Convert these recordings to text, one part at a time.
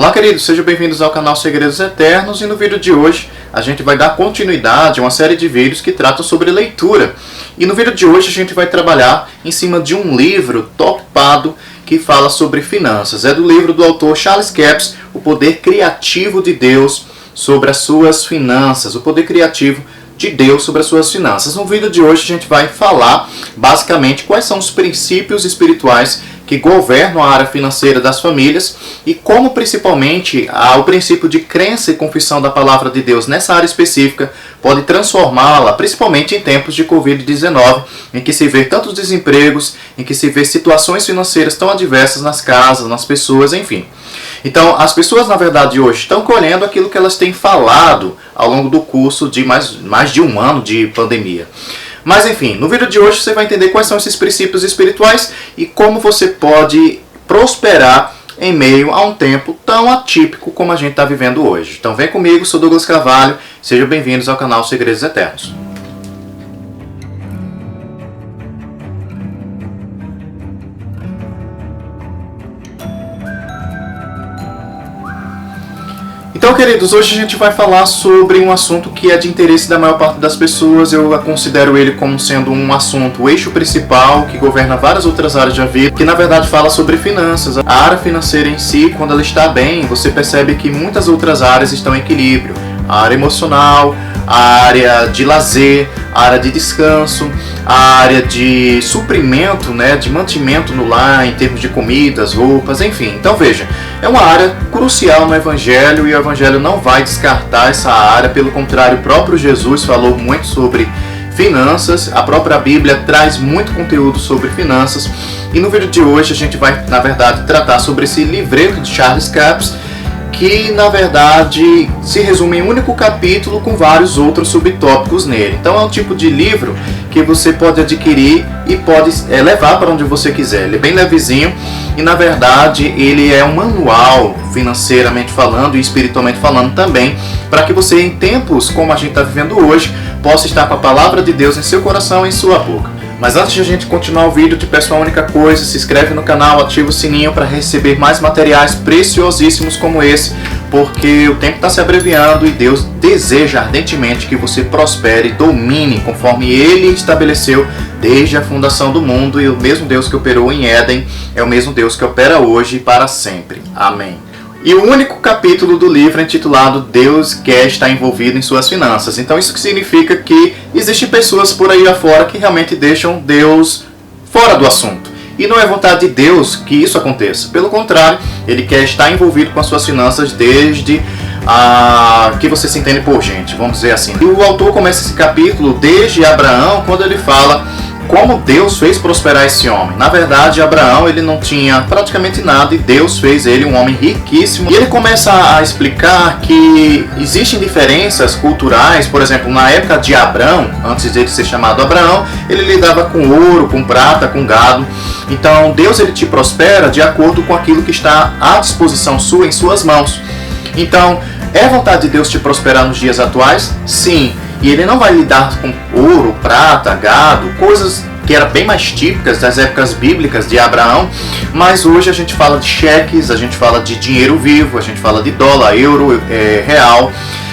Olá, queridos, sejam bem-vindos ao canal Segredos Eternos, e no vídeo de hoje a gente vai dar continuidade a uma série de vídeos que tratam sobre leitura. E no vídeo de hoje a gente vai trabalhar em cima de um livro topado que fala sobre finanças. É do livro do autor Charles Capps, O Poder Criativo de Deus sobre as Suas Finanças. O Poder Criativo de Deus sobre as Suas Finanças. No vídeo de hoje a gente vai falar basicamente quais são os princípios espirituais que governam a área financeira das famílias e como principalmente o princípio de crença e confissão da palavra de Deus nessa área específica pode transformá-la, principalmente em tempos de Covid-19, em que se vê tantos desempregos, em que se vê situações financeiras tão adversas nas casas, nas pessoas, enfim. Então, as pessoas, na verdade, hoje estão colhendo aquilo que elas têm falado ao longo do curso de mais de um ano de pandemia. Mas enfim, no vídeo de hoje você vai entender quais são esses princípios espirituais e como você pode prosperar em meio a um tempo tão atípico como a gente está vivendo hoje. Então vem comigo, sou Douglas Carvalho, sejam bem-vindos ao canal Segredos Eternos. Então, queridos, hoje a gente vai falar sobre um assunto que é de interesse da maior parte das pessoas. Eu considero ele como sendo um assunto, o eixo principal, que governa várias outras áreas da vida, que na verdade fala sobre finanças. A área financeira em si, quando ela está bem, você percebe que muitas outras áreas estão em equilíbrio. A área emocional, a área de lazer, a área de descanso, a área de suprimento, de mantimento no lar, em termos de comidas, roupas, enfim. Então veja, é uma área crucial no Evangelho e o Evangelho não vai descartar essa área, pelo contrário, o próprio Jesus falou muito sobre finanças, a própria Bíblia traz muito conteúdo sobre finanças e no vídeo de hoje a gente vai, na verdade, tratar sobre esse livreto de Charles Capps, que na verdade se resume em um único capítulo com vários outros subtópicos nele. Então é um tipo de livro que você pode adquirir e pode levar para onde você quiser. Ele é bem levezinho e na verdade ele é um manual financeiramente falando e espiritualmente falando também, para que você em tempos como a gente está vivendo hoje possa estar com a palavra de Deus em seu coração e em sua boca. Mas antes de a gente continuar o vídeo, eu te peço uma única coisa: se inscreve no canal, ativa o sininho para receber mais materiais preciosíssimos como esse, porque o tempo está se abreviando e Deus deseja ardentemente que você prospere e domine conforme Ele estabeleceu desde a fundação do mundo, e o mesmo Deus que operou em Éden é o mesmo Deus que opera hoje e para sempre. Amém. E o único capítulo do livro é intitulado Deus quer estar envolvido em suas finanças. Então isso significa que existem pessoas por aí afora que realmente deixam Deus fora do assunto. E não é vontade de Deus que isso aconteça. Pelo contrário, Ele quer estar envolvido com as suas finanças desde que você se entende por gente, vamos dizer assim. E o autor começa esse capítulo desde Abraão, quando ele fala como Deus fez prosperar esse homem. Na verdade, Abraão ele não tinha praticamente nada e Deus fez ele um homem riquíssimo. E ele começa a explicar que existem diferenças culturais. Por exemplo, na época de Abrão, antes de ele ser chamado Abraão, ele lidava com ouro, com prata, com gado. Então Deus ele te prospera de acordo com aquilo que está à disposição sua, em suas mãos. Então, é vontade de Deus te prosperar nos dias atuais? Sim. E Ele não vai lidar com ouro, prata, gado, coisas que eram bem mais típicas das épocas bíblicas de Abraão, mas hoje a gente fala de cheques, a gente fala de dinheiro vivo, a gente fala de dólar, euro, real.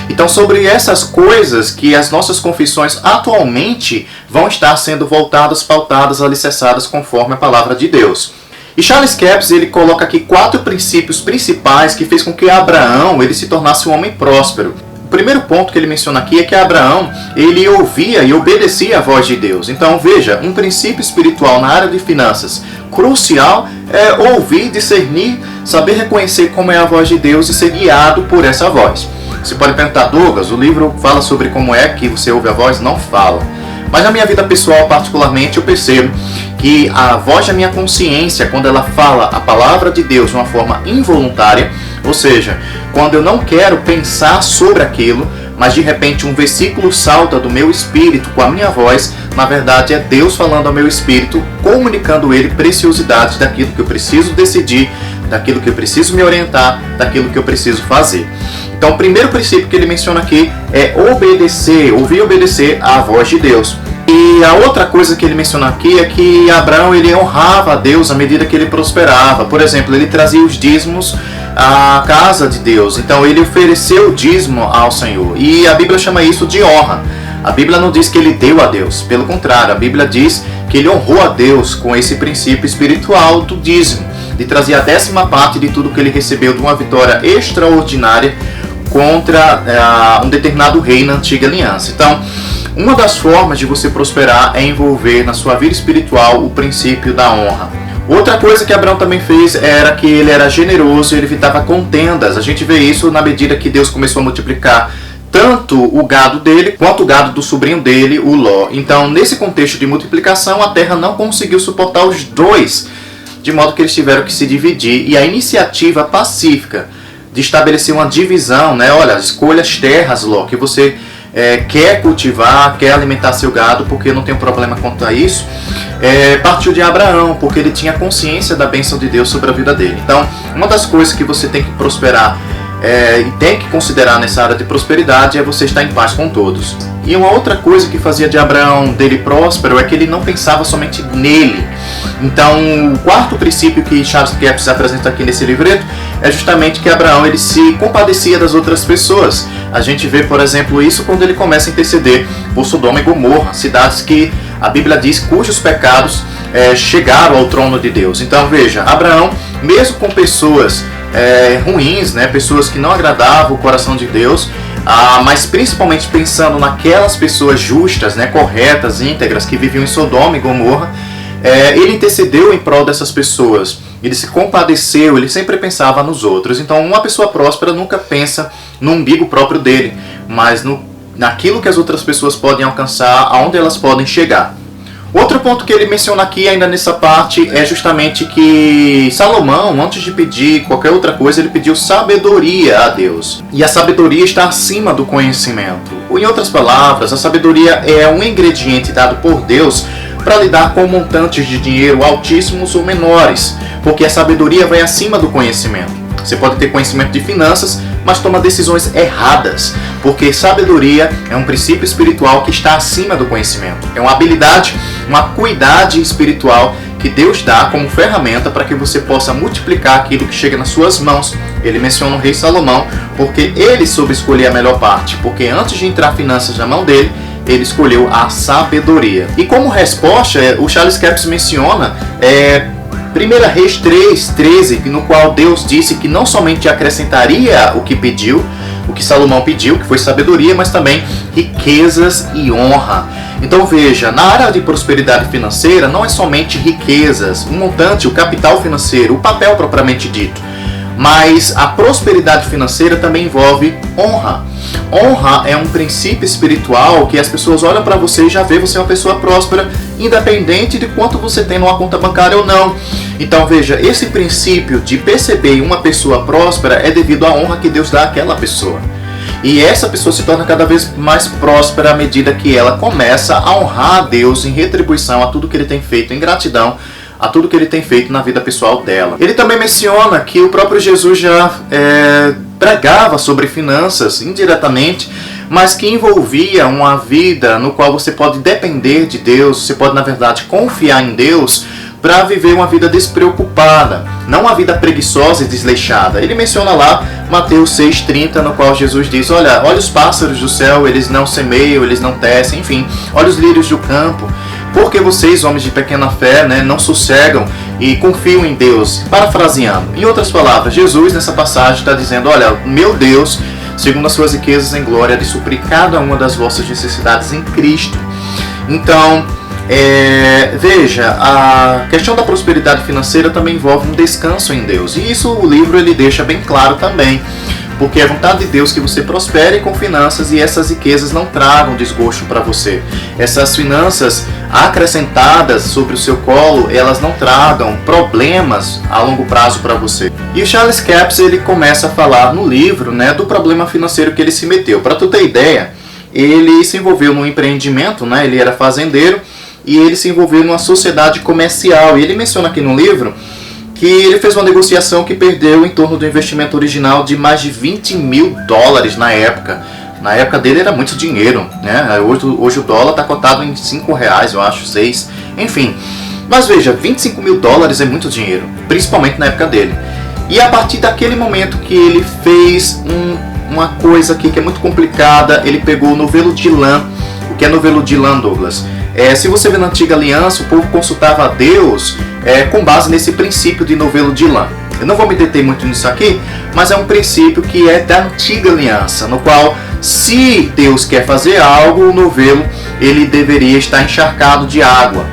Então sobre essas coisas que as nossas confissões atualmente vão estar sendo voltadas, pautadas, alicerçadas conforme a palavra de Deus. E Charles Capps ele coloca aqui 4 princípios principais que fez com que Abraão ele se tornasse um homem próspero. O primeiro ponto que ele menciona aqui é que Abraão ele ouvia e obedecia a voz de Deus. Então veja, um princípio espiritual na área de finanças crucial é ouvir, discernir, saber reconhecer como é a voz de Deus e ser guiado por essa voz. Você pode perguntar: Douglas, o livro fala sobre como é que você ouve a voz? Não fala. Mas na minha vida pessoal particularmente eu percebo que a voz da minha consciência, quando ela fala a palavra de Deus de uma forma involuntária, ou seja, quando eu não quero pensar sobre aquilo, mas de repente um versículo salta do meu espírito com a minha voz, na verdade é Deus falando ao meu espírito, comunicando ele preciosidades daquilo que eu preciso decidir, daquilo que eu preciso me orientar, daquilo que eu preciso fazer. Então o primeiro princípio que ele menciona aqui é obedecer, ouvir e obedecer à voz de Deus. E a outra coisa que ele menciona aqui é que Abraão ele honrava a Deus à medida que ele prosperava. Por exemplo, ele trazia os dízimos a casa de Deus. Então ele ofereceu o dízimo ao Senhor. E a Bíblia chama isso de honra. A Bíblia não diz que ele deu a Deus. Pelo contrário, a Bíblia diz que ele honrou a Deus com esse princípio espiritual do dízimo, de trazer a 10ª parte de tudo que ele recebeu de uma vitória extraordinária contra um determinado rei na antiga aliança. Então, uma das formas de você prosperar é envolver na sua vida espiritual o princípio da honra. Outra coisa que Abraão também fez era que ele era generoso e ele evitava contendas. A gente vê isso na medida que Deus começou a multiplicar tanto o gado dele quanto o gado do sobrinho dele, o Ló. Então, nesse contexto de multiplicação, a terra não conseguiu suportar os dois, de modo que eles tiveram que se dividir. E a iniciativa pacífica de estabelecer uma divisão, né? Olha, escolha as terras, Ló, que você quer cultivar, quer alimentar seu gado, porque não tem problema quanto a isso, partiu de Abraão, porque ele tinha consciência da bênção de Deus sobre a vida dele. Então, uma das coisas que você tem que prosperar e tem que considerar nessa área de prosperidade é você estar em paz com todos. E uma outra coisa que fazia de Abraão dele próspero é que ele não pensava somente nele. Então, o quarto princípio que Charles Capps apresenta aqui nesse livreto é justamente que Abraão ele se compadecia das outras pessoas. A gente vê, por exemplo, isso quando ele começa a interceder por Sodoma e Gomorra, cidades que a Bíblia diz cujos pecados chegaram ao trono de Deus. Então, veja, Abraão, mesmo com pessoas ruins, né, pessoas que não agradavam o coração de Deus, mas principalmente pensando naquelas pessoas justas, né, corretas, íntegras, que viviam em Sodoma e Gomorra, ele intercedeu em prol dessas pessoas, ele se compadeceu, ele sempre pensava nos outros. Então, uma pessoa próspera nunca pensa no umbigo próprio dele, mas naquilo que as outras pessoas podem alcançar, aonde elas podem chegar. Outro ponto que ele menciona aqui, ainda nessa parte, é justamente que Salomão, antes de pedir qualquer outra coisa, ele pediu sabedoria a Deus. E a sabedoria está acima do conhecimento. Em outras palavras, a sabedoria é um ingrediente dado por Deus para lidar com montantes de dinheiro altíssimos ou menores, porque a sabedoria vai acima do conhecimento. Você pode ter conhecimento de finanças, mas toma decisões erradas, porque sabedoria é um princípio espiritual que está acima do conhecimento. É uma habilidade, uma acuidade espiritual que Deus dá como ferramenta para que você possa multiplicar aquilo que chega nas suas mãos. Ele menciona o rei Salomão porque ele soube escolher a melhor parte, porque antes de entrar finanças na mão dele, ele escolheu a sabedoria. E como resposta, o Charles Capps menciona 1 Reis 3:13, no qual Deus disse que não somente acrescentaria o que Salomão pediu, que foi sabedoria, mas também riquezas e honra. Então veja, na área de prosperidade financeira não é somente riquezas, um montante, o capital financeiro, o papel propriamente dito, mas a prosperidade financeira também envolve honra. Honra é um princípio espiritual que as pessoas olham para você e já vê você uma pessoa próspera, independente de quanto você tem numa conta bancária ou não. Então veja, esse princípio de perceber uma pessoa próspera é devido à honra que Deus dá àquela pessoa. E essa pessoa se torna cada vez mais próspera à medida que ela começa a honrar a Deus em retribuição a tudo que ele tem feito, em gratidão a tudo que ele tem feito na vida pessoal dela. Ele também menciona que o próprio Jesus já pregava sobre finanças indiretamente, mas que envolvia uma vida no qual você pode depender de Deus, você pode, na verdade, confiar em Deus para viver uma vida despreocupada, não uma vida preguiçosa e desleixada. Ele menciona lá Mateus 6:30, no qual Jesus diz, olha os pássaros do céu, eles não semeiam, eles não tecem, enfim, olha os lírios do campo, porque vocês, homens de pequena fé, não sossegam e confiam em Deus. Parafraseando, em outras palavras, Jesus nessa passagem está dizendo, olha, meu Deus, segundo as suas riquezas em glória, de suprir cada uma das vossas necessidades em Cristo. Então, veja, a questão da prosperidade financeira também envolve um descanso em Deus. E isso o livro ele deixa bem claro também. Porque é vontade de Deus que você prospere com finanças e essas riquezas não tragam desgosto para você. Essas finanças acrescentadas sobre o seu colo, elas não tragam problemas a longo prazo para você. E o Charles Capps ele começa a falar no livro do problema financeiro que ele se meteu. Para tu ter ideia, ele se envolveu num empreendimento, ele era fazendeiro e ele se envolveu numa sociedade comercial. E ele menciona aqui no livro que ele fez uma negociação que perdeu em torno do investimento original de mais de $20 mil na época. Na época dele era muito dinheiro, Hoje o dólar está cotado em R$5, eu acho, 6, enfim. Mas veja, $25 mil é muito dinheiro, principalmente na época dele. E a partir daquele momento que ele fez uma coisa aqui que é muito complicada, ele pegou o novelo de lã. O que é novelo de lã, Douglas? Se você vê na Antiga Aliança, o povo consultava a Deus com base nesse princípio de novelo de lã. Eu não vou me deter muito nisso aqui, mas é um princípio que é da Antiga Aliança, no qual, se Deus quer fazer algo, o novelo ele deveria estar encharcado de água.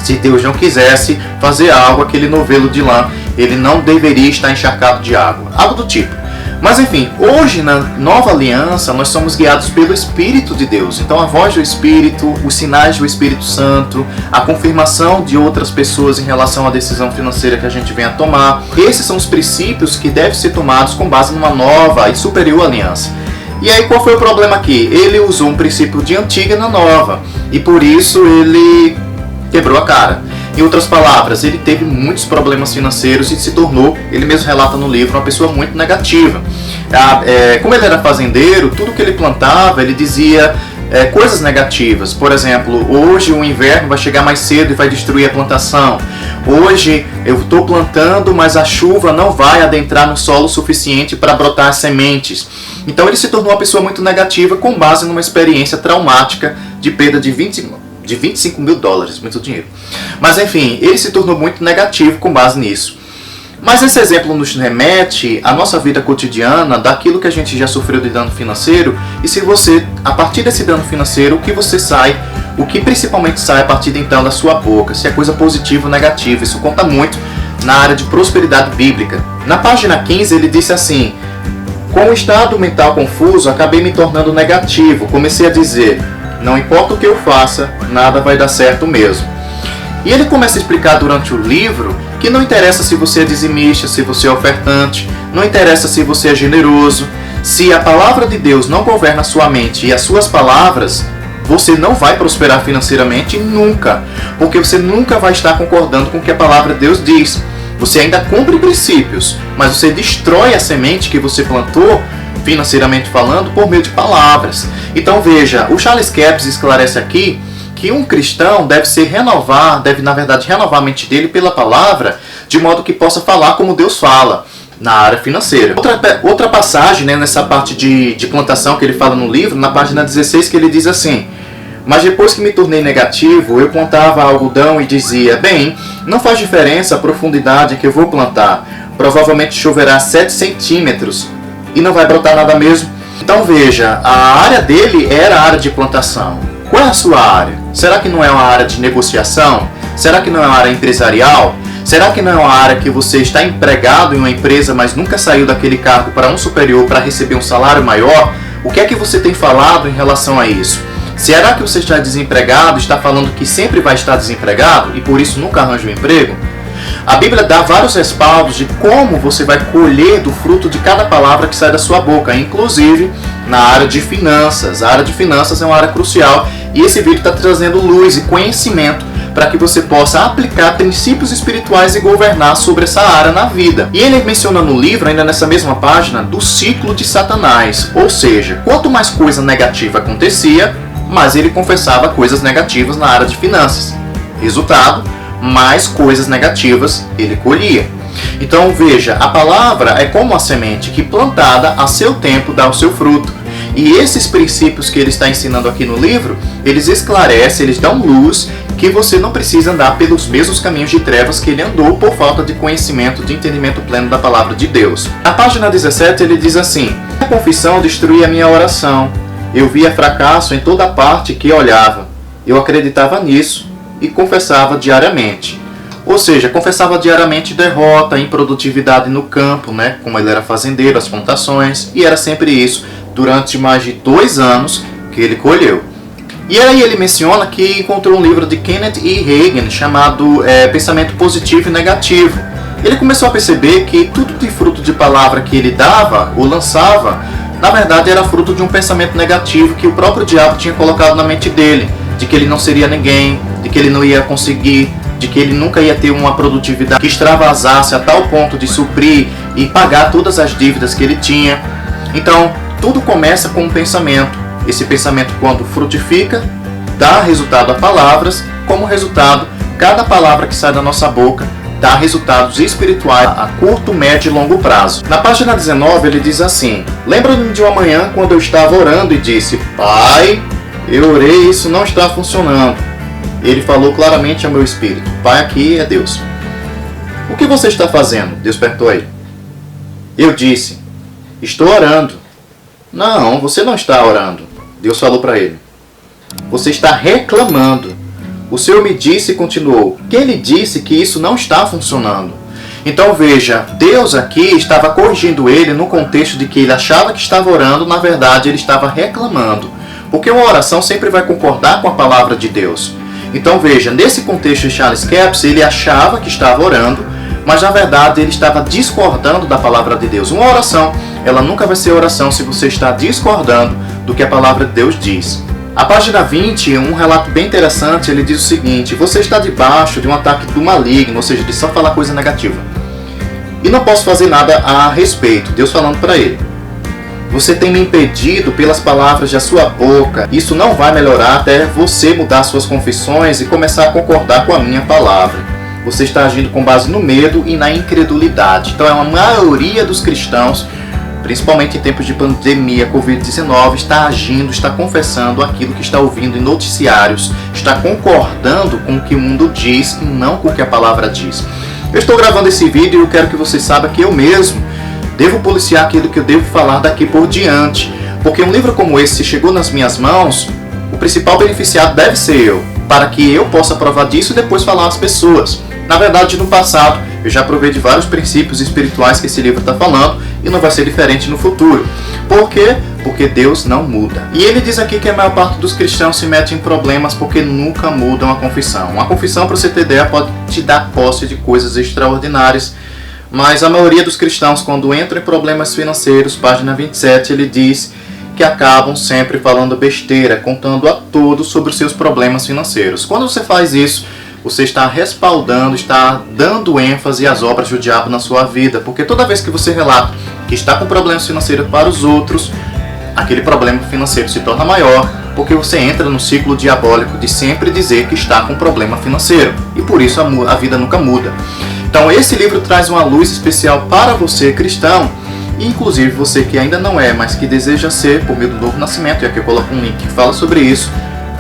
Se Deus não quisesse fazer algo, aquele novelo de lã, ele não deveria estar encharcado de água. Algo do tipo. Mas enfim, hoje na Nova Aliança, nós somos guiados pelo Espírito de Deus. Então a voz do Espírito, os sinais do Espírito Santo, a confirmação de outras pessoas em relação à decisão financeira que a gente vem a tomar. Esses são os princípios que devem ser tomados com base numa nova e superior aliança. E aí qual foi o problema aqui? Ele usou um princípio de antiga na nova. E por isso ele quebrou a cara. Em outras palavras, ele teve muitos problemas financeiros e se tornou, ele mesmo relata no livro, uma pessoa muito negativa. Como ele era fazendeiro, tudo que ele plantava, ele dizia coisas negativas. Por exemplo, hoje o inverno vai chegar mais cedo e vai destruir a plantação. Hoje eu estou plantando, mas a chuva não vai adentrar no solo o suficiente para brotar as sementes. Então ele se tornou uma pessoa muito negativa com base numa experiência traumática de perda de 25 mil dólares, muito dinheiro. Mas enfim, ele se tornou muito negativo com base nisso. Mas esse exemplo nos remete à nossa vida cotidiana, daquilo que a gente já sofreu de dano financeiro, e se você, a partir desse dano financeiro, o que principalmente sai a partir de então da sua boca, se é coisa positiva ou negativa, isso conta muito na área de prosperidade bíblica. Na página 15 ele disse assim: com o estado mental confuso, acabei me tornando negativo, comecei a dizer, não importa o que eu faça, nada vai dar certo mesmo. E ele começa a explicar durante o livro que não interessa se você é dizimista, se você é ofertante, não interessa se você é generoso, se a palavra de Deus não governa a sua mente e as suas palavras, você não vai prosperar financeiramente nunca, porque você nunca vai estar concordando com o que a palavra de Deus diz. Você ainda cumpre princípios, mas você destrói a semente que você plantou, financeiramente falando, por meio de palavras. Então veja, o Charles Capps esclarece aqui que um cristão deve renovar a mente dele pela palavra, de modo que possa falar como Deus fala na área financeira. Outra passagem, nessa parte de plantação que ele fala no livro, na página 16, que ele diz assim: mas depois que me tornei negativo, eu plantava algodão e dizia, bem, não faz diferença a profundidade que eu vou plantar, provavelmente choverá 7 centímetros e não vai brotar nada mesmo. Então veja, a área dele era a área de plantação. Qual é a sua área? Será que não é uma área de negociação? Será que não é uma área empresarial? Será que não é uma área que você está empregado em uma empresa, mas nunca saiu daquele cargo para um superior para receber um salário maior? O que é que você tem falado em relação a isso? Será que você está desempregado, está falando que sempre vai estar desempregado e por isso nunca arranja um emprego? A Bíblia dá vários respaldos de como você vai colher do fruto de cada palavra que sai da sua boca, inclusive na área de finanças. A área de finanças é uma área crucial e esse vídeo está trazendo luz e conhecimento para que você possa aplicar princípios espirituais e governar sobre essa área na vida. E ele menciona no livro, ainda nessa mesma página, do ciclo de Satanás. Ou seja, quanto mais coisa negativa acontecia, mais ele confessava coisas negativas na área de finanças. Resultado, mais coisas negativas ele colhia. Então veja, a palavra é como a semente que plantada a seu tempo dá o seu fruto. E esses princípios que ele está ensinando aqui no livro, eles esclarecem, eles dão luz que você não precisa andar pelos mesmos caminhos de trevas que ele andou por falta de conhecimento, de entendimento pleno da palavra de Deus. Na página 17 ele diz assim: a confissão destruía a minha oração. Eu via fracasso em toda parte que olhava. Eu acreditava nisso e confessava diariamente. Ou seja, confessava diariamente derrota, improdutividade no campo, como ele era fazendeiro, as plantações, e era sempre isso, durante mais de 2 anos que ele colheu. E aí ele menciona que encontrou um livro de Kenneth E. Hagin chamado Pensamento Positivo e Negativo. Ele começou a perceber que tudo de fruto de palavra que ele dava ou lançava, na verdade era fruto de um pensamento negativo que o próprio diabo tinha colocado na mente dele, de que ele não seria ninguém, de que ele não ia conseguir, de que ele nunca ia ter uma produtividade que extravasasse a tal ponto de suprir e pagar todas as dívidas que ele tinha. Então, tudo começa com um pensamento. Esse pensamento, quando frutifica, dá resultado a palavras. Como resultado, cada palavra que sai da nossa boca dá resultados espirituais a curto, médio e longo prazo. Na página 19 ele diz assim: lembro-me de uma manhã quando eu estava orando e disse: Pai, eu orei e isso não está funcionando. Ele falou claramente ao meu espírito. Pai aqui é Deus. O que você está fazendo? Deus perguntou a ele. Eu disse: estou orando. Não, você não está orando. Deus falou para ele: você está reclamando. O Senhor me disse e continuou: quem lhe disse que isso não está funcionando? Então veja, Deus aqui estava corrigindo ele no contexto de que ele achava que estava orando, na verdade ele estava reclamando. Porque uma oração sempre vai concordar com a palavra de Deus. Então veja, nesse contexto de Charles Capps, ele achava que estava orando, mas na verdade ele estava discordando da palavra de Deus. Uma oração, ela nunca vai ser oração se você está discordando do que a palavra de Deus diz. A página 20, um relato bem interessante, ele diz o seguinte: você está debaixo de um ataque do maligno, ou seja, de só falar coisa negativa. E não posso fazer nada a respeito. Deus falando para ele: você tem me impedido pelas palavras da sua boca. Isso não vai melhorar até você mudar suas confissões e começar a concordar com a minha palavra. Você está agindo com base no medo e na incredulidade. Então a maioria dos cristãos, principalmente em tempos de pandemia, Covid-19, está agindo, está confessando aquilo que está ouvindo em noticiários, está concordando com o que o mundo diz e não com o que a palavra diz. Eu estou gravando esse vídeo e eu quero que você saiba que eu mesmo devo policiar aquilo que eu devo falar daqui por diante, porque um livro como esse, se chegou nas minhas mãos, o principal beneficiado deve ser eu, para que eu possa provar disso e depois falar às pessoas. Na verdade, no passado, eu já provei de vários princípios espirituais que esse livro está falando e não vai ser diferente no futuro. Por quê? Porque Deus não muda. E ele diz aqui que a maior parte dos cristãos se mete em problemas porque nunca mudam a confissão. Uma confissão, para você ter ideia, pode te dar posse de coisas extraordinárias, mas a maioria dos cristãos, quando entram em problemas financeiros, página 27, ele diz que acabam sempre falando besteira, contando a todos sobre os seus problemas financeiros. Quando você faz isso, você está respaldando, está dando ênfase às obras do diabo na sua vida, porque toda vez que você relata que está com problemas financeiros para os outros, aquele problema financeiro se torna maior, porque você entra no ciclo diabólico de sempre dizer que está com problema financeiro, e por isso a vida nunca muda. Então esse livro traz uma luz especial para você cristão, e inclusive você que ainda não é, mas que deseja ser por meio do novo nascimento, e aqui eu coloco um link que fala sobre isso.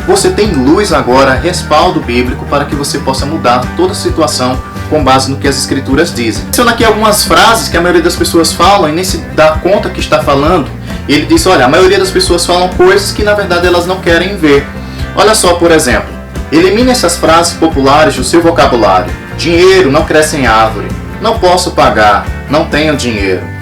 Você tem luz agora, respaldo bíblico para que você possa mudar toda a situação com base no que as escrituras dizem. Menciono aqui algumas frases que a maioria das pessoas falam e nem se dá conta que está falando. E ele diz, olha, a maioria das pessoas falam coisas que na verdade elas não querem ver. Olha só, por exemplo, elimine essas frases populares do seu vocabulário. Dinheiro não cresce em árvore. Não posso pagar. Não tenho dinheiro.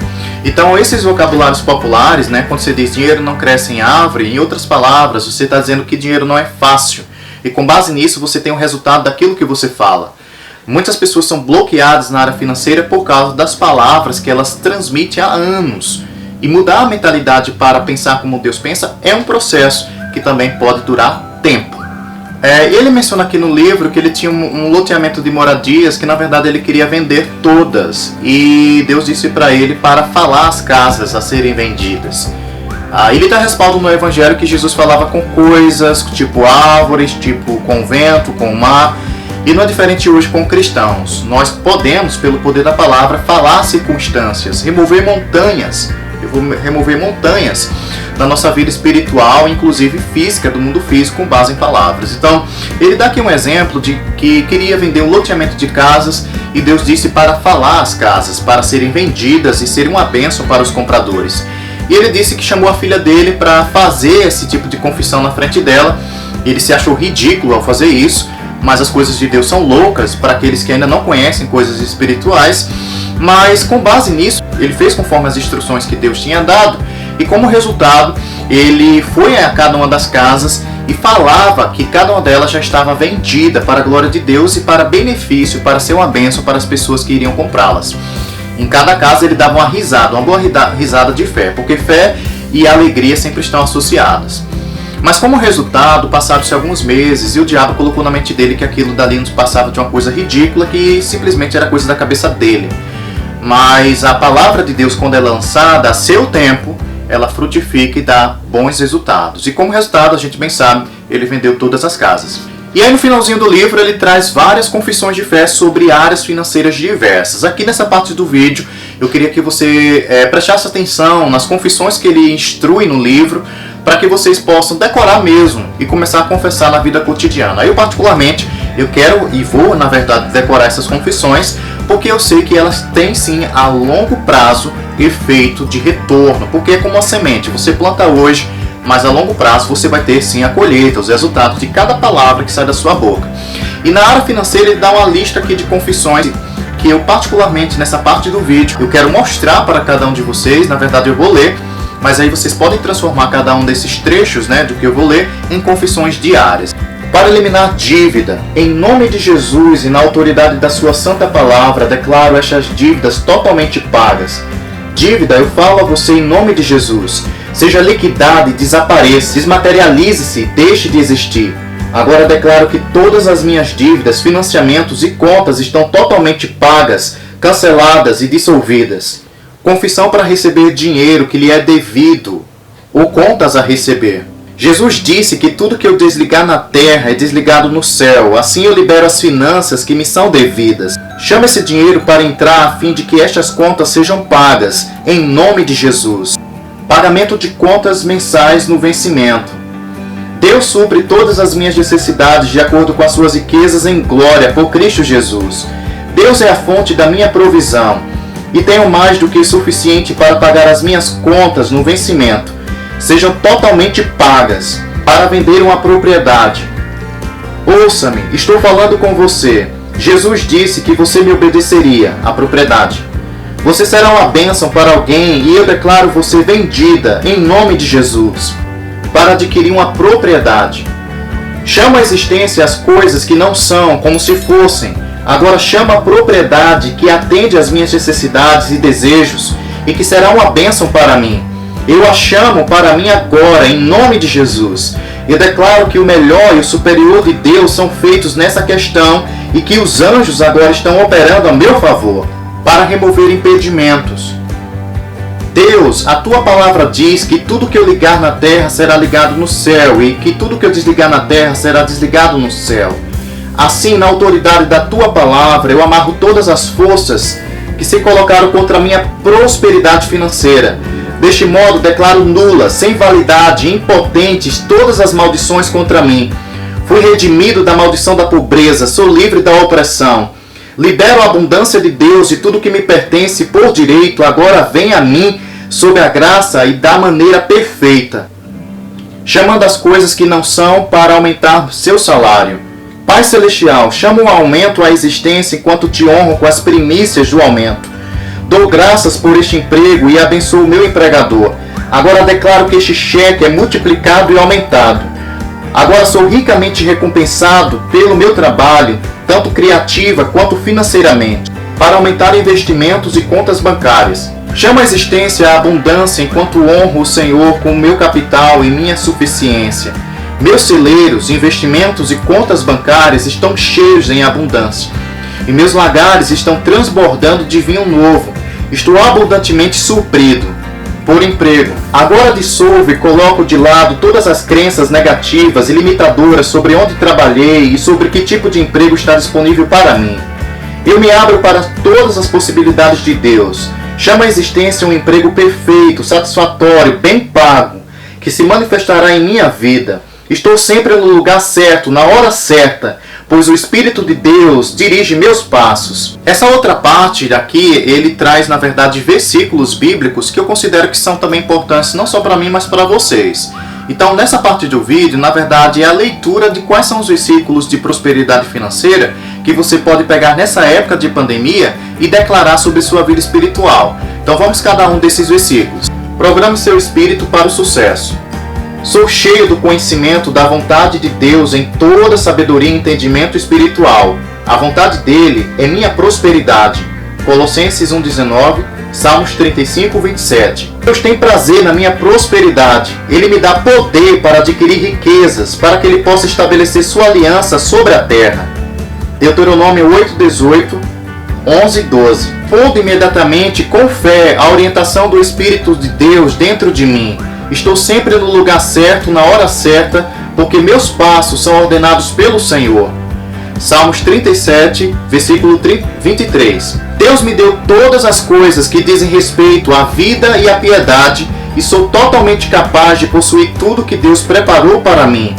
Então esses vocabulários populares, né, quando você diz dinheiro não cresce em árvore, em outras palavras, você está dizendo que dinheiro não é fácil. E com base nisso você tem o resultado daquilo que você fala. Muitas pessoas são bloqueadas na área financeira por causa das palavras que elas transmitem há anos. E mudar a mentalidade para pensar como Deus pensa é um processo que também pode durar tempo. Ele menciona aqui no livro que ele tinha um loteamento de moradias que na verdade ele queria vender todas. E Deus disse para ele para falar as casas a serem vendidas. Ele dá respaldo no Evangelho que Jesus falava com coisas, tipo árvores, tipo com vento, com mar. E não é diferente hoje com cristãos. Nós podemos, pelo poder da palavra, falar circunstâncias, remover montanhas da nossa vida espiritual, inclusive física, do mundo físico, com base em palavras. Então, ele dá aqui um exemplo de que queria vender um loteamento de casas e Deus disse para falar as casas, para serem vendidas e serem uma bênção para os compradores. E ele disse que chamou a filha dele para fazer esse tipo de confissão na frente dela. Ele se achou ridículo ao fazer isso, mas as coisas de Deus são loucas para aqueles que ainda não conhecem coisas espirituais. Mas com base nisso, ele fez conforme as instruções que Deus tinha dado, e como resultado, ele foi a cada uma das casas e falava que cada uma delas já estava vendida para a glória de Deus e para benefício, para ser uma bênção para as pessoas que iriam comprá-las. Em cada casa ele dava uma risada, uma boa risada de fé, porque fé e alegria sempre estão associadas. Mas como resultado, passaram-se alguns meses e o diabo colocou na mente dele que aquilo dali nos passava de uma coisa ridícula, que simplesmente era coisa da cabeça dele. Mas a palavra de Deus, quando é lançada a seu tempo, ela frutifica e dá bons resultados. E como resultado, a gente bem sabe, ele vendeu todas as casas. E aí no finalzinho do livro ele traz várias confissões de fé sobre áreas financeiras diversas. Aqui nessa parte do vídeo eu queria que você prestasse atenção nas confissões que ele instrui no livro, para que vocês possam decorar mesmo e começar a confessar na vida cotidiana. Eu particularmente, eu quero e vou, na verdade, decorar essas confissões, porque eu sei que elas têm sim a longo prazo efeito de retorno, porque é como uma semente, você planta hoje, mas a longo prazo você vai ter sim a colheita, os resultados de cada palavra que sai da sua boca. E na área financeira ele dá uma lista aqui de confissões que eu particularmente nessa parte do vídeo eu quero mostrar para cada um de vocês. Na verdade eu vou ler, mas aí vocês podem transformar cada um desses trechos, do que eu vou ler, em confissões diárias. Para eliminar dívida, em nome de Jesus e na autoridade da sua santa palavra, declaro estas dívidas totalmente pagas. Dívida, eu falo a você em nome de Jesus. Seja liquidada e desapareça, desmaterialize-se, deixe de existir. Agora declaro que todas as minhas dívidas, financiamentos e contas estão totalmente pagas, canceladas e dissolvidas. Confissão para receber dinheiro que lhe é devido, ou contas a receber. Jesus disse que tudo que eu desligar na terra é desligado no céu, assim eu libero as finanças que me são devidas. Chama esse dinheiro para entrar a fim de que estas contas sejam pagas, em nome de Jesus. Pagamento de contas mensais no vencimento. Deus supre todas as minhas necessidades de acordo com as suas riquezas em glória por Cristo Jesus. Deus é a fonte da minha provisão e tenho mais do que o suficiente para pagar as minhas contas no vencimento. Sejam totalmente pagas para vender uma propriedade. Ouça-me, estou falando com você. Jesus disse que você me obedeceria, a propriedade. Você será uma bênção para alguém e eu declaro você vendida em nome de Jesus para adquirir uma propriedade. Chama à existência as coisas que não são como se fossem. Agora chama a propriedade que atende às minhas necessidades e desejos e que será uma bênção para mim. Eu a chamo para mim agora, em nome de Jesus. Eu declaro que o melhor e o superior de Deus são feitos nessa questão e que os anjos agora estão operando a meu favor para remover impedimentos. Deus, a tua palavra diz que tudo que eu ligar na terra será ligado no céu e que tudo que eu desligar na terra será desligado no céu. Assim, na autoridade da tua palavra, eu amarro todas as forças que se colocaram contra a minha prosperidade financeira. Deste modo, declaro nulas, sem validade, impotentes todas as maldições contra mim. Fui redimido da maldição da pobreza, sou livre da opressão. Libero a abundância de Deus e tudo que me pertence por direito agora vem a mim sob a graça e da maneira perfeita. Chamando as coisas que não são para aumentar seu salário. Pai Celestial, chama um aumento à existência enquanto te honro com as primícias do aumento. Dou graças por este emprego e abençoo o meu empregador. Agora declaro que este cheque é multiplicado e aumentado. Agora sou ricamente recompensado pelo meu trabalho, tanto criativa quanto financeiramente, para aumentar investimentos e contas bancárias. Chama à existência a abundância enquanto honro o Senhor com o meu capital e minha suficiência. Meus celeiros, investimentos e contas bancárias estão cheios em abundância. E meus lagares estão transbordando de vinho novo. Estou abundantemente suprido por emprego. Agora dissolvo e coloco de lado todas as crenças negativas e limitadoras sobre onde trabalhei e sobre que tipo de emprego está disponível para mim. Eu me abro para todas as possibilidades de Deus. Chama à existência um emprego perfeito, satisfatório, bem pago, que se manifestará em minha vida. Estou sempre no lugar certo, na hora certa, pois o Espírito de Deus dirige meus passos. Essa outra parte daqui, ele traz, na verdade, versículos bíblicos que eu considero que são também importantes, não só para mim, mas para vocês. Então, nessa parte do vídeo, na verdade, é a leitura de quais são os versículos de prosperidade financeira que você pode pegar nessa época de pandemia e declarar sobre sua vida espiritual. Então, vamos cada um desses versículos. Programe seu espírito para o sucesso. Sou cheio do conhecimento da vontade de Deus em toda sabedoria e entendimento espiritual. A vontade dele é minha prosperidade. Colossenses 1,19, Salmos 35, 27. Deus tem prazer na minha prosperidade. Ele me dá poder para adquirir riquezas, para que ele possa estabelecer sua aliança sobre a terra. Deuteronômio 8,18, 11, 12. Fundo imediatamente com fé a orientação do Espírito de Deus dentro de mim. Estou sempre no lugar certo, na hora certa, porque meus passos são ordenados pelo Senhor. Salmos 37, versículo 23. Deus me deu todas as coisas que dizem respeito à vida e à piedade, e sou totalmente capaz de possuir tudo que Deus preparou para mim.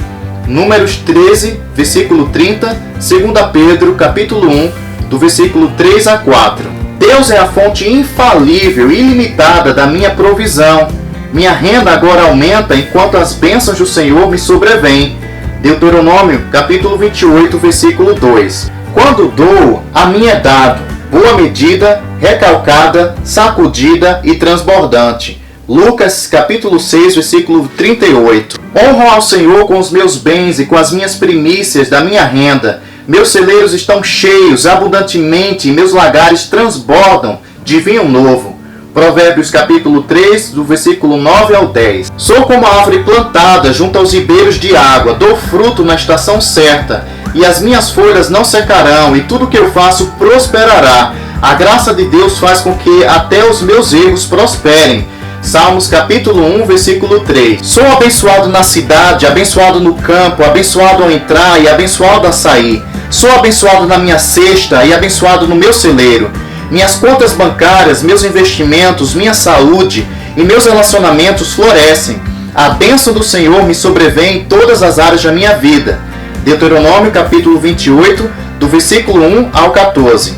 Números 13, versículo 30, 2 Pedro, capítulo 1, do versículo 3 a 4. Deus é a fonte infalível e ilimitada da minha provisão. Minha renda agora aumenta enquanto as bênçãos do Senhor me sobrevêm. Deuteronômio, capítulo 28, versículo 2. Quando dou, a mim é dado, boa medida, recalcada, sacudida e transbordante. Lucas, capítulo 6, versículo 38. Honro ao Senhor com os meus bens e com as minhas primícias da minha renda. Meus celeiros estão cheios abundantemente e meus lagares transbordam de vinho novo. Provérbios capítulo 3, do versículo 9 ao 10. Sou como a árvore plantada junto aos ribeiros de água, dou fruto na estação certa, e as minhas folhas não secarão, e tudo que eu faço prosperará. A graça de Deus faz com que até os meus erros prosperem. Salmos capítulo 1, versículo 3. Sou abençoado na cidade, abençoado no campo, abençoado ao entrar e abençoado a sair. Sou abençoado na minha cesta e abençoado no meu celeiro. Minhas contas bancárias, meus investimentos, minha saúde e meus relacionamentos florescem. A bênção do Senhor me sobrevém em todas as áreas da minha vida. Deuteronômio capítulo 28, do versículo 1 ao 14.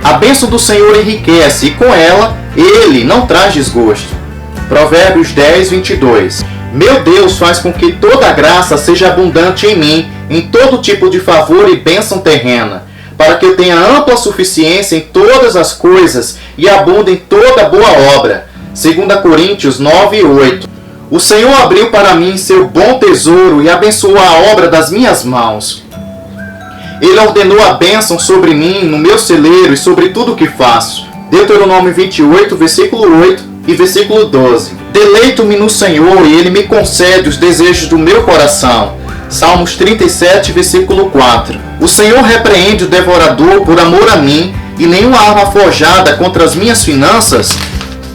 A bênção do Senhor enriquece e com ela ele não traz desgosto. Provérbios 10, 22. Meu Deus faz com que toda a graça seja abundante em mim, em todo tipo de favor e bênção terrena, para que eu tenha ampla suficiência em todas as coisas e abunde em toda boa obra. 2 Coríntios 9, 8. O Senhor abriu para mim seu bom tesouro e abençoou a obra das minhas mãos. Ele ordenou a bênção sobre mim, no meu celeiro e sobre tudo o que faço. Deuteronômio 28, versículo 8 e versículo 12. Deleito-me no Senhor e Ele me concede os desejos do meu coração. Salmos 37, versículo 4. O Senhor repreende o devorador por amor a mim, e nenhuma arma forjada contra as minhas finanças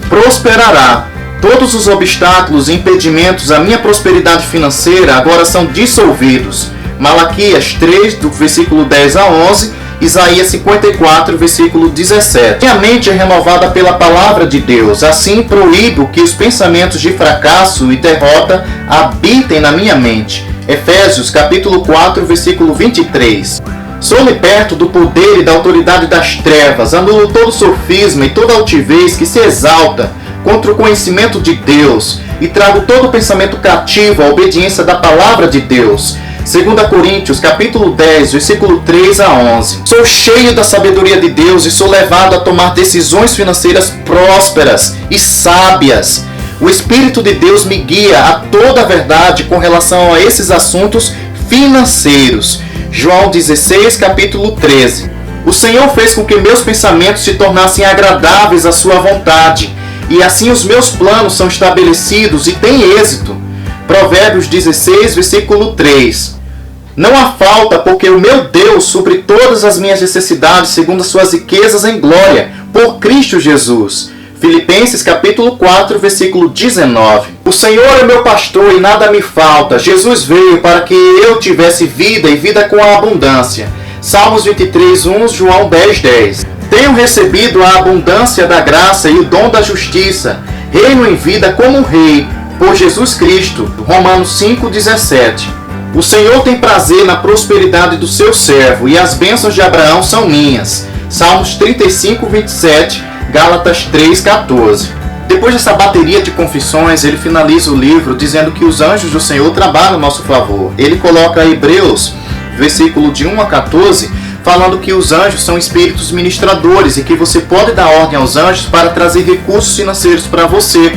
prosperará. Todos os obstáculos e impedimentos à minha prosperidade financeira agora são dissolvidos. Malaquias 3, do versículo 10 a 11, Isaías 54, versículo 17. Minha mente é renovada pela palavra de Deus, assim proíbo que os pensamentos de fracasso e derrota habitem na minha mente. Efésios capítulo 4, versículo 23. Sou-me perto do poder e da autoridade das trevas, anulo todo sofisma e toda altivez que se exalta contra o conhecimento de Deus, e trago todo pensamento cativo à obediência da palavra de Deus. 2 Coríntios capítulo 10, versículo 3 a 11. Sou cheio da sabedoria de Deus e sou levado a tomar decisões financeiras prósperas e sábias. O Espírito de Deus me guia a toda a verdade com relação a esses assuntos financeiros. João 16, capítulo 13. O Senhor fez com que meus pensamentos se tornassem agradáveis à sua vontade, e assim os meus planos são estabelecidos e têm êxito. Provérbios 16, versículo 3. Não há falta, porque o meu Deus supre todas as minhas necessidades segundo as suas riquezas em glória, por Cristo Jesus. Filipenses capítulo 4, versículo 19. O Senhor é meu pastor e nada me falta. Jesus veio para que eu tivesse vida e vida com abundância. Salmos 23, 1, João 10, 10. Tenho recebido a abundância da graça e o dom da justiça. Reino em vida como um rei, por Jesus Cristo. Romanos 5, 17. O Senhor tem prazer na prosperidade do seu servo, e as bênçãos de Abraão são minhas. Salmos 35, 27, Gálatas 3, 14. Depois dessa bateria de confissões, ele finaliza o livro dizendo que os anjos do Senhor trabalham a nosso favor. Ele coloca Hebreus, versículo de 1 a 14, falando que os anjos são espíritos ministradores e que você pode dar ordem aos anjos para trazer recursos financeiros para você.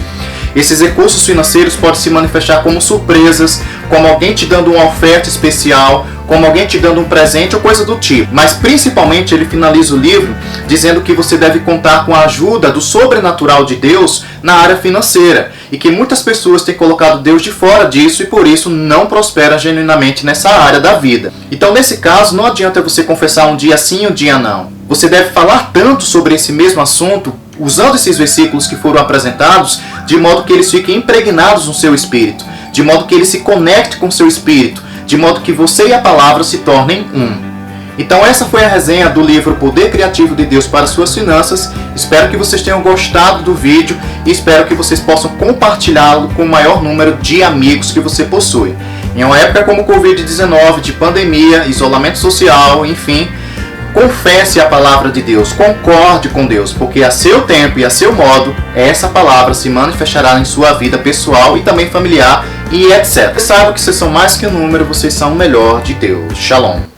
Esses recursos financeiros podem se manifestar como surpresas, como alguém te dando uma oferta especial, como alguém te dando um presente ou coisa do tipo. Mas principalmente ele finaliza o livro dizendo que você deve contar com a ajuda do sobrenatural de Deus na área financeira, e que muitas pessoas têm colocado Deus de fora disso e por isso não prosperam genuinamente nessa área da vida. Então nesse caso não adianta você confessar um dia sim e um dia não. Você deve falar tanto sobre esse mesmo assunto usando esses versículos que foram apresentados, de modo que eles fiquem impregnados no seu espírito, de modo que ele se conecte com o seu espírito, de modo que você e a palavra se tornem um. Então essa foi a resenha do livro Poder Criativo de Deus para Suas Finanças. Espero que vocês tenham gostado do vídeo e espero que vocês possam compartilhá-lo com o maior número de amigos que você possui. Em uma época como o Covid-19, de pandemia, isolamento social, enfim, confesse a palavra de Deus, concorde com Deus, porque a seu tempo e a seu modo, essa palavra se manifestará em sua vida pessoal e também familiar e etc. Saiba que vocês são mais que um número, vocês são o melhor de Deus. Shalom.